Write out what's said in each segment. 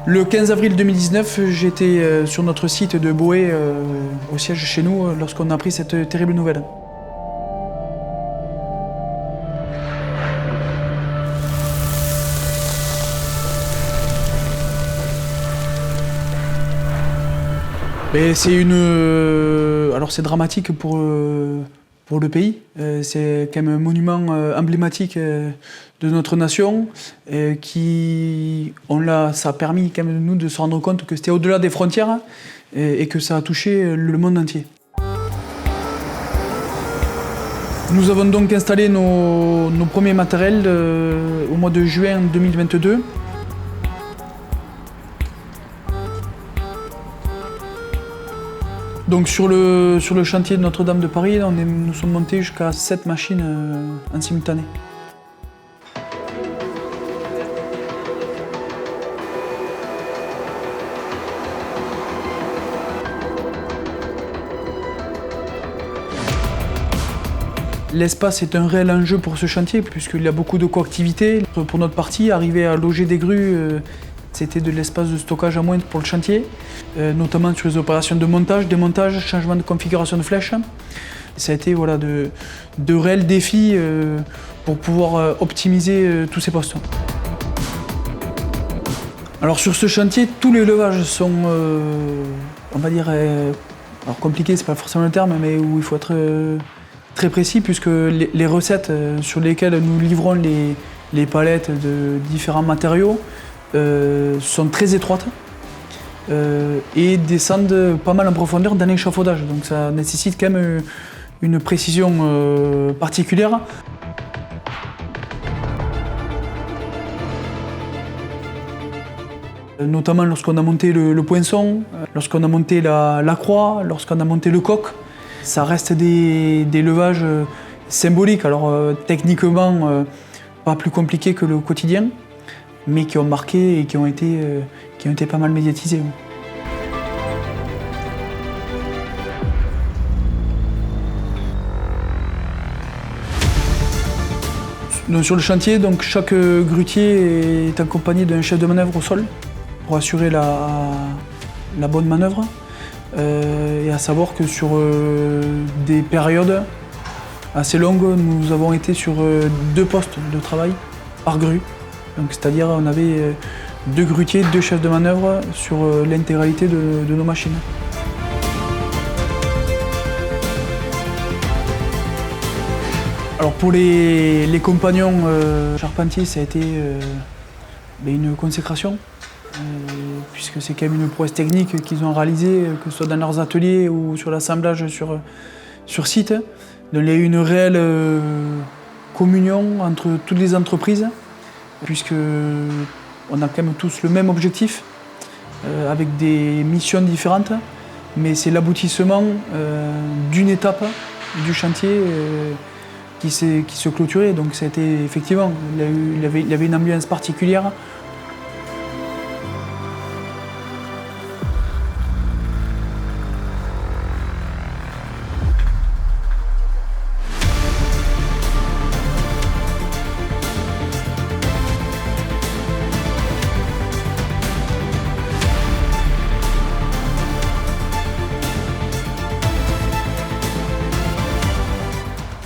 Le 15 avril 2019, j'étais sur notre site de Boé, au siège chez nous, lorsqu'on a appris cette terrible nouvelle. Alors c'est dramatique pour le pays. C'est quand même un monument emblématique de notre nation ça a permis quand même nous de se rendre compte que c'était au-delà des frontières et que ça a touché le monde entier. Nous avons donc installé nos premiers matériels au mois de juin 2022. Donc sur le chantier de Notre-Dame de Paris, nous sommes montés jusqu'à 7 machines en simultané. L'espace est un réel enjeu pour ce chantier puisqu'il y a beaucoup de coactivité. Pour notre partie, arriver à loger des grues, c'était de l'espace de stockage à moins pour le chantier, notamment sur les opérations de montage, démontage, changement de configuration de flèches. Ça a été de réels défis pour pouvoir optimiser tous ces postes. Alors sur ce chantier, tous les levages sont, on va dire, alors compliqués, c'est pas forcément le terme, mais où il faut être très précis puisque les recettes sur lesquelles nous livrons les palettes de différents matériaux sont très étroites et descendent pas mal en profondeur dans l'échafaudage. Donc ça nécessite quand même une précision particulière. Notamment lorsqu'on a monté le poinçon, lorsqu'on a monté la croix, lorsqu'on a monté le coq. Ça reste des levages symboliques, alors techniquement pas plus compliqués que le quotidien, mais qui ont marqué et qui ont été pas mal médiatisés. Donc, sur le chantier, donc, chaque grutier est accompagné d'un chef de manœuvre au sol pour assurer la bonne manœuvre. Et à savoir que sur des périodes assez longues, nous avons été sur 2 postes de travail par grue. Donc, c'est-à-dire on avait 2 grutiers, 2 chefs de manœuvre sur l'intégralité de nos machines. Alors pour les compagnons charpentiers, ça a été une consécration. Puisque c'est quand même une prouesse technique qu'ils ont réalisée, que ce soit dans leurs ateliers ou sur l'assemblage sur site. Donc il y a eu une réelle communion entre toutes les entreprises, puisqu'on a quand même tous le même objectif, avec des missions différentes, mais c'est l'aboutissement d'une étape du chantier qui se clôturait. Donc ça a été effectivement, il y avait une ambiance particulière.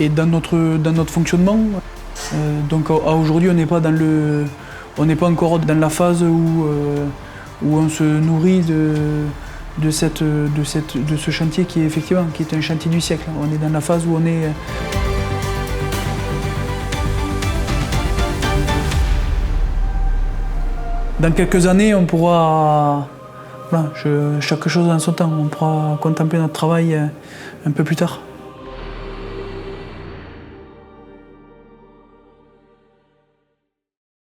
Et dans notre fonctionnement, donc aujourd'hui on n'est pas encore dans la phase où on se nourrit de ce chantier qui est un chantier du siècle. On est dans la phase où on est dans quelques années, on pourra, chaque chose en son temps, on pourra contempler notre travail un peu plus tard.